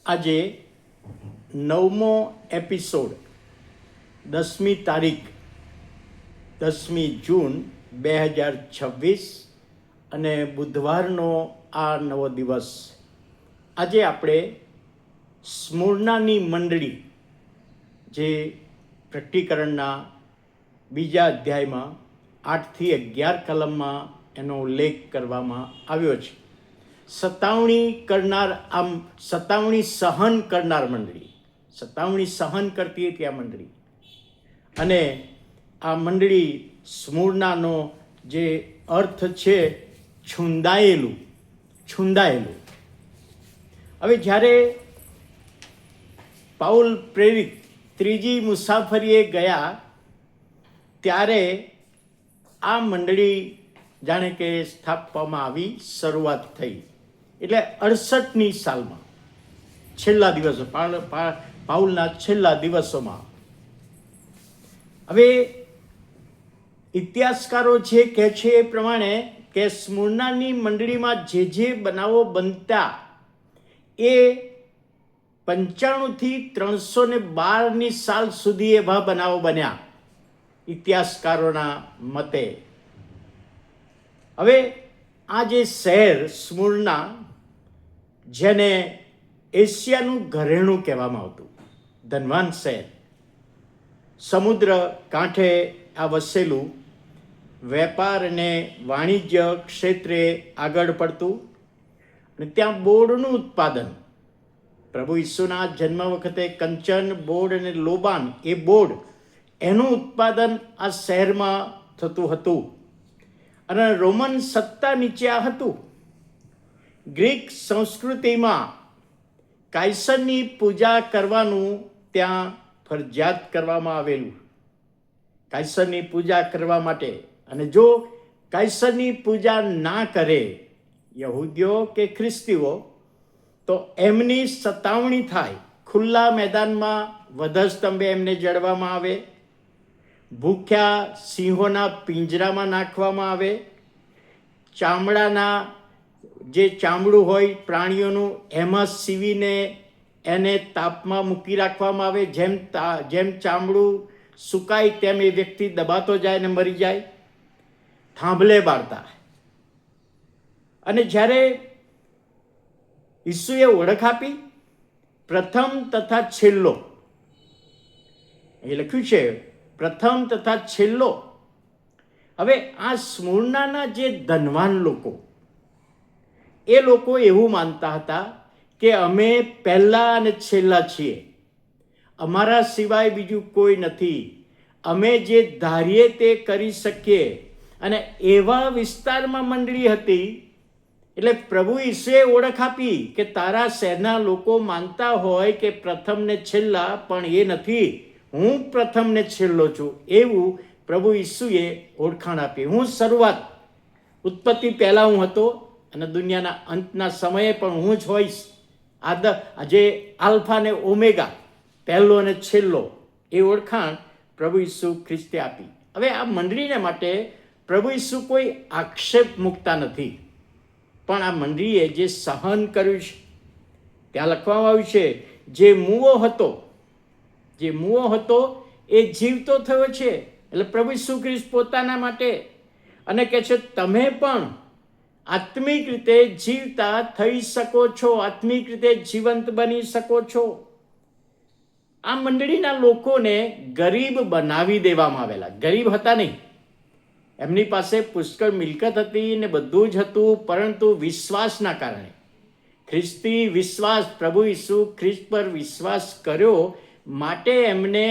આજે 9મો એપિસોડ 10મી તારીખ 10મી જૂન 2026 અને બુધવારનો આ નવો દિવસ. આજે આપણે સ્મૂર્ણાની મંડળી જે પ્રકટીકરણના બીજા અધ્યાયમાં 8 થી 11 કલમમાં એનો ઉલ્લેખ કરવામાં આવ્યો છે. સતાવણી કરનાર, આમ સતાવણી સહન કરનાર મંડળી, સતાવણી સહન કરતી હતી આ મંડળી. અને આ મંડળી સ્મૂર્ણાનો જે અર્થ છે છૂંદાયેલું. હવે જ્યારે પાઉલ પ્રેરિત ત્રીજી મુસાફરીએ ગયા ત્યારે આ મંડળી જાણે કે સ્થાપવામાં આવી, શરૂઆત થઈ. એટલે 68ની સાલમાં, છેલ્લા દિવસો, પાઉલના છેલ્લા દિવસોમાં. હવે ઇતિહાસકારો જે કહે છે એ પ્રમાણે કે સ્મૂર્ણાની મંડળીમાં જે બનાવો બનતા એ 95 થી 312ની સાલ સુધી એવા બનાવો બન્યા ઇતિહાસકારોના મતે. હવે આ જે શહેર સ્મૂર્ણા, જેને એશિયાનું ઘરેણું કહેવામાં આવતું, ધનવાન શહેર, સમુદ્ર કાંઠે આ વસેલું, વેપાર અને વાણિજ્ય ક્ષેત્રે આગળ પડતું, અને ત્યાં બોર્ડનું ઉત્પાદન, પ્રભુ ઈસુના જન્મ વખતે કંચન, બોર્ડ અને લોબાન, એ બોર્ડ, એનું ઉત્પાદન આ શહેરમાં થતું હતું. અને રોમન સત્તા નીચે આ હતું. ગ્રીક સંસ્કૃતિમાં કાયસરની પૂજા કરવાનું ત્યાં ફરજિયાત કરવામાં આવેલું, કાયસરની પૂજા કરવા માટે. અને જો કાયસરની પૂજા ના કરે યહૂદીઓ કે ખ્રિસ્તીઓ, તો એમની સતાવણી થાય. ખુલ્લા મેદાનમાં વધસ્તંભે એમને જડવામાં આવે, ભૂખ્યા સિંહોના પિંજરામાં નાખવામાં આવે, ચામડાના જે ચામડું હોય પ્રાણીઓનું એમાં સીવીને એને તાપમાં મૂકી રાખવામાં આવે. જેમ ચામડું સુકાય તેમ એ વ્યક્તિ દબાતો જાય અને મરી જાય. થાંભલે બાળતા. અને જ્યારે ઈસુએ ઓળખ આપી, પ્રથમ તથા છેલ્લો, એ લખ્યું છે પ્રથમ તથા છેલ્લો. હવે આ સ્મૂર્ણાના જે ધનવાન લોકો, એ લોકો એવું માનતા હતા કે અમે પહેલા અને છેલ્લા છીએ, અમારા સિવાય બીજું કોઈ નથી, અમે જે ધારીએ તે કરી શકીએ. અને એવા વિસ્તારમાં મંડળી હતી. એટલે પ્રભુ ઈસુએ ઓળખ આપી કે તારા શહેરના લોકો માનતા હોય કે પ્રથમ ને છેલ્લા, પણ એ નથી, હું પ્રથમ ને છેલ્લો છું. એવું પ્રભુ ઈસુએ ઓળખાણ આપી. હું શરૂઆત, ઉત્પત્તિ પહેલા હું હતો, અને દુનિયાના અંતના સમયે પણ હું જ હોઈશ. જે આલ્ફા ને ઓમેગા, પહેલો અને છેલ્લો, એ ઓળખાણ પ્રભુ ઈસુ ખ્રિસ્તે આપી. હવે આ મંડળીને માટે પ્રભુ ઈસુ કોઈ આક્ષેપ મૂકતા નથી, પણ આ મંડળીએ જે સહન કર્યું છે, ત્યાં લખવામાં આવ્યું છે જે મૂવો હતો એ જીવતો થયો છે. એટલે પ્રભુ ઈસુ ખ્રિસ્ત પોતાના માટે, અને કહે છે તમે પણ આત્મિક રીતે જીવતા થઈ શકો છો, આત્મિક રીતે જીવંત બની શકો છો. આ મંડળીના લોકોને ગરીબ બનાવી દેવામાં આવેલા. ગરીબ હતા નહીં, એમની પાસે પુષ્કળ મિલકત હતી ને બધું જ હતું, પરંતુ વિશ્વાસના કારણે, ખ્રિસ્તી વિશ્વાસ, પ્રભુ ઈસુ ખ્રિસ્ત પર વિશ્વાસ કર્યો માટે એમને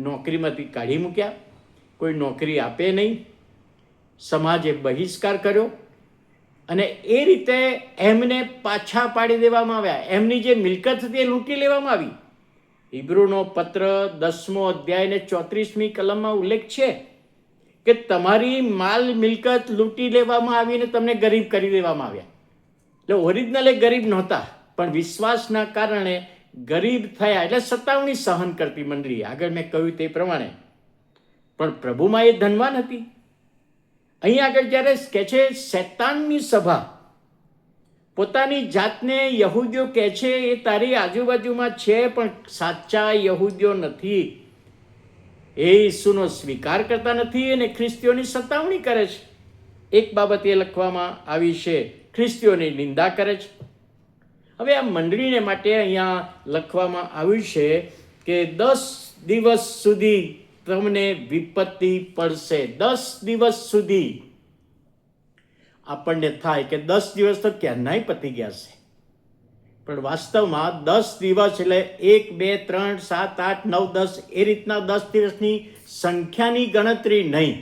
નોકરીમાંથી કાઢી મૂક્યા. કોઈ નોકરી આપે નહીં, સમાજે બહિષ્કાર કર્યો, અને એ રીતે એમને પાછા પાડી દેવામાં આવ્યા. એમની જે મિલકત હતી એ લૂંટી લેવામાં આવી. હિબ્રુનો પત્ર 10મો અધ્યાય ને 34મી કલમમાં ઉલ્લેખ છે કે તમારી માલ મિલકત લૂંટી લેવામાં આવીને તમને ગરીબ કરી દેવામાં આવ્યા. એટલે ઓરિજિનલ ગરીબ નહોતા, પણ વિશ્વાસના કારણે ગરીબ થયા. એટલે સતાવણી સહન કરતી મંડળી, આગળ મેં કહ્યું તે પ્રમાણે, પણ પ્રભુમાં એ ધનવાન હતી. અહીં આગળ જ્યારે કહે છે શૈતાનની સભા, પોતાની જાતને યહૂદીઓ કહે છે એ તારી આજુબાજુમાં છે, પણ સાચા યહૂદીઓ નથી. એ ઈસુનો સ્વીકાર કરતા નથી અને ખ્રિસ્તીઓની સતાવણી કરે છે. એક બાબત એ લખવામાં આવી છે, ખ્રિસ્તીઓની નિંદા કરે છે. હવે આ મંડળીને માટે અહીંયા લખવામાં આવ્યું છે કે 10 દિવસ સુધી તમને વિપત્તિ પડશે. 10 દિવસ સુધી. આપણને થાય કે 10 દિવસ તો ક્યારનાય પતી ગયા છે, પણ વાસ્તવમાં 10 દિવસ એટલે 1, 2, 3, 7, 8, 9, 10 એ રીતના 10 દિવસની સંખ્યાની ગણતરી નહીં,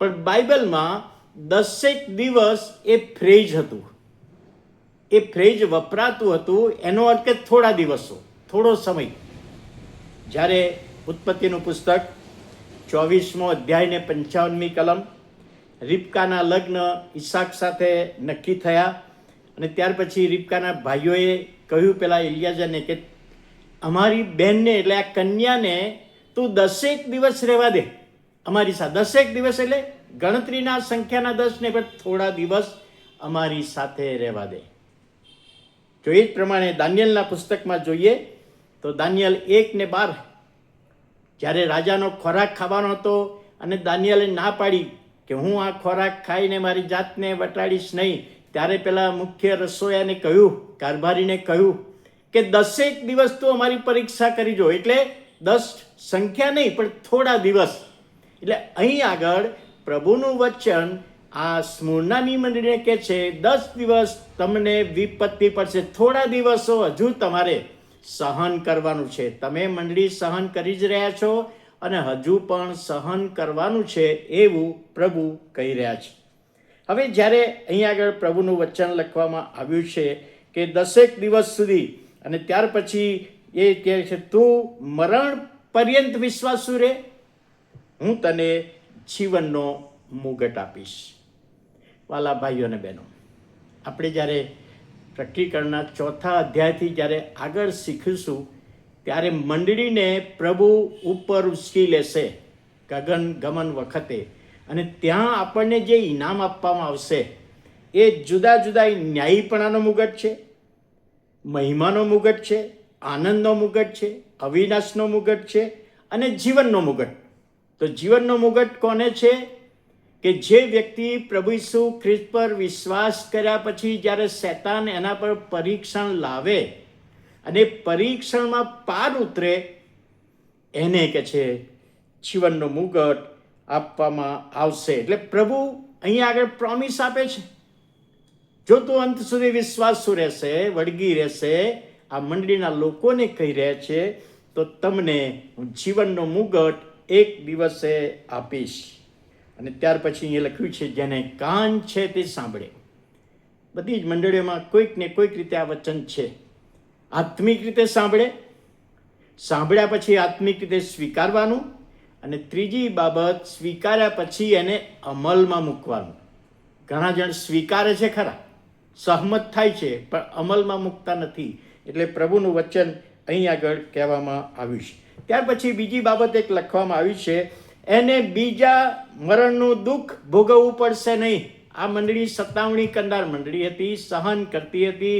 પણ બાઇબલમાં 10 દિવસ એ ફ્રેઝ હતું, એ ફ્રેઝ વપરાતું હતું. એનો અર્થ કે થોડા દિવસો, થોડો સમય. જ્યારે ઉત્પત્તિનું પુસ્તક 24મો અધ્યાય ને 55મી કલમ, રિબકાના લગ્ન ઈસાક સાથે નક્કી થયા અને ત્યાર પછી રિબકાના ભાઈઓએ કહ્યું પેલા એલિયાઝરને કે અમારી બહેનને એટલે આ કન્યાને તું 10 દિવસ રહેવા દે અમારી સાથે. 10 દિવસ એટલે ગણતરીના સંખ્યાના 10 ને, પણ થોડા દિવસ અમારી સાથે રહેવા દે. જો એ જ પ્રમાણે દાનિયેલના પુસ્તકમાં જોઈએ તો દાનિયેલ 1:12, જ્યારે રાજાનો ખોરાક ખાવાનો હતો અને દાનિયેલે ના પાડી કે હું આ ખોરાક ખાઈને મારી જાતને વટાડીશ નહીં, ત્યારે પેલા મુખ્ય રસોયાને કહ્યું, કારભારીને કહ્યું કે 10 દિવસ તું અમારી પરીક્ષા કરી જો. એટલે 10 સંખ્યા નહીં, પણ થોડા દિવસ. એટલે અહીં આગળ પ્રભુનું વચન આ સ્મુર્નાની મંડળીને કહે છે 10 દિવસ તમને વિપત્તિ પડશે. થોડા દિવસો હજુ તમારે સહન કરવાનું છે. તમે મંડળી સહન કરી જ રહ્યા છો અને હજુ પણ સહન કરવાનું છે, એવું પ્રભુ કહી રહ્યા છે. હવે જ્યારે અહીં આગળ પ્રભુનું વચન લખવામાં આવ્યું છે કે 10 દિવસ સુધી, અને ત્યાર પછી એ કહે છે તું મરણ પર્યંત વિશ્વાસુ રહે, હું તને જીવનનો મુગટ આપીશ. વાલા ભાઈઓ અને બહેનો, આપણે જ્યારે પ્રકટીકરણના 4થા અધ્યાયથી જ્યારે આગળ શીખીશું ત્યારે મંડળીને પ્રભુ ઉપર ઉચકી લેશે ગગન ગમન વખતે, અને ત્યાં આપણને જે ઇનામ આપવામાં આવશે એ જુદા જુદા ન્યાયીપણાનો મુગટ છે, મહિમાનો મુગટ છે, આનંદનો મુગટ છે, અવિનાશનો મુગટ છે અને જીવનનો મુગટ. તો જીવનનો મુગટ કોને છે? કે જે વ્યક્તિ પ્રભુ ઈસુ ખ્રિસ્ત પર વિશ્વાસ કર્યા પછી જ્યારે શૈતાન એના પર પરીક્ષણ લાવે અને પરીક્ષણમાં પાર ઉતરે, એને કે છે જીવનનો મુગટ આપવામાં આવશે. એટલે પ્રભુ અહીંયા આગળ પ્રોમિસ આપે છે, જો તું અંત સુધી વિશ્વાસુ રહેશે, વળગી રહેશે, આ મંડળીના લોકોને કહી રહ્યા છે, તો તમને હું જીવનનો મુગટ એક દિવસે આપીશ. અને ત્યાર પછી અહીંયા લખ્યું છે જેને કાન છે તે સાંભળે. બધી જ મંડળીઓમાં કોઈક ને કોઈક રીતે આ વચન છે. આત્મિક રીતે સાંભળે, સાંભળ્યા પછી આત્મિક રીતે સ્વીકારવાનું, અને ત્રીજી બાબત સ્વીકાર્યા પછી એને અમલમાં મૂકવાનું. ઘણા જણ સ્વીકારે છે ખરા, સહમત થાય છે, પણ અમલમાં મૂકતા નથી. એટલે પ્રભુનું વચન અહીં આગળ કહેવામાં આવ્યું છે. ત્યાર પછી બીજી બાબત એક લખવામાં આવી છે, એને બીજા મરણનું દુઃખ ભોગવવું પડશે નહીં. આ મંડળી સતાવણી કરનાર મંડળી હતી, સહન કરતી હતી,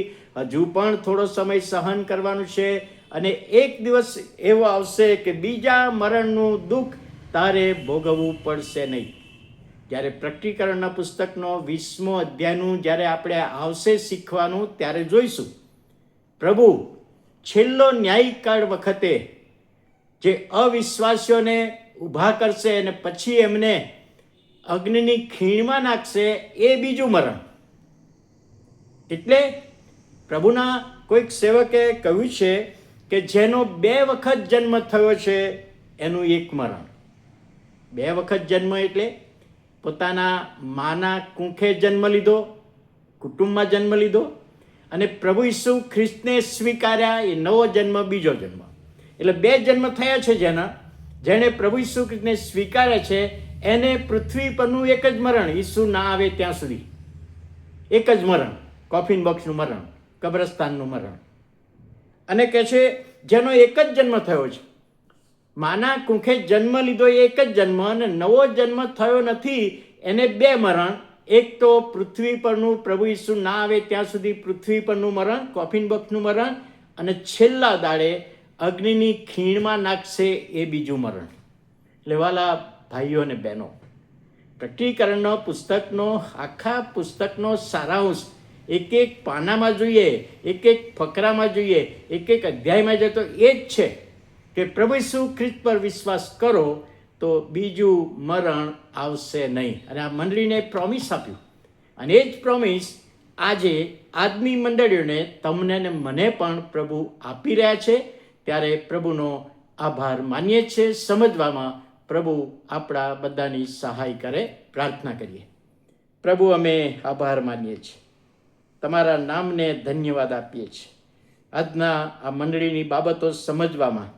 હજુ પણ થોડો સમય સહન કરવાનું છે, અને એક દિવસ એવો આવશે કે બીજા મરણનું દુઃખ તારે ભોગવવું પડશે નહીં. જ્યારે પ્રકટીકરણના પુસ્તકનો 20મો અધ્યાયનું જ્યારે આપણે આવશે શીખવાનું ત્યારે જોઈશું. પ્રભુ છેલ્લો ન્યાયકાળ વખતે જે અવિશ્વાસીઓને ઊભા કરશે અને પછી એમને અગ્નિની ખીણમાં નાખશે, એ બીજું મરણ. એટલે પ્રભુના કોઈક સેવકે કહ્યું છે કે જેનો 2 વખત જન્મ થયો છે એનું એક મરણ. 2 વખત જન્મ એટલે પોતાના માના કુંખે જન્મ લીધો, કુટુંબમાં જન્મ લીધો, અને પ્રભુ ઈસુ ખ્રિસ્તને સ્વીકાર્યા, એ નવો જન્મ, બીજો જન્મ. એટલે 2 જન્મ થયા છે જેણે પ્રભુ ઈસુ ખ્રિસ્તને સ્વીકાર્યા છે, એને પૃથ્વી પરનું એક જ મરણ, ઈસુ ના આવે ત્યાં સુધી એક જ મરણ, કોફિન બોક્સનું મરણ, કબ્રસ્તાનનું મરણ. અને કહે છે જેનો એક જ જન્મ થયો છે, માના કુંખે જન્મ લીધો એ એક જ જન્મ, અને નવો જન્મ થયો નથી એને 2 મરણ. એક તો પૃથ્વી પરનું પ્રભુ ઈસુ ના આવે ત્યાં સુધી પૃથ્વી પરનું મરણ, કોફિન બોક્સનું મરણ, અને છેલ્લા દાડે અગ્નિની ખીણમાં નાખશે એ બીજું મરણ. એટલે વાલા ભાઈઓ અને બહેનો, પ્રકટીકરણનો પુસ્તકનો આખા પુસ્તકનો સારાંશ એક એક પાનામાં જોઈએ, એક એક ફકરામાં જોઈએ, એક એક અધ્યાયમાં જોઈએ તો એ જ છે કે પ્રભુ ઈસુ ખ્રિસ્ત પર વિશ્વાસ કરો તો બીજું મરણ આવશે નહીં. અને આ મંડળીને પ્રોમિસ આપ્યું, અને એ જ પ્રોમિસ આજે આજની મંડળીઓને તમને ને મને પણ પ્રભુ આપી રહ્યા છે. ત્યારે પ્રભુનો આભાર માનીએ છીએ. સમજવામાં પ્રભુ આપણા બધાની સહાય કરે. પ્રાર્થના કરીએ. પ્રભુ, અમે આભાર માનીએ છીએ, તમારા નામને ધન્યવાદ આપીએ છીએ. આજના આ મંડળીની બાબતો સમજવામાં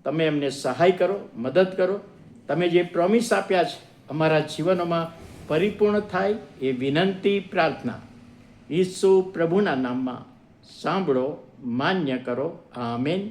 તમે અમને સહાય કરો, મદદ કરો. તમે જે પ્રોમિસ આપ્યા છે અમારા જીવનોમાં પરિપૂર્ણ થાય એ વિનંતી, પ્રાર્થના ઈસુ પ્રભુના નામમાં સાંભળો, માન્ય કરો. આમેન.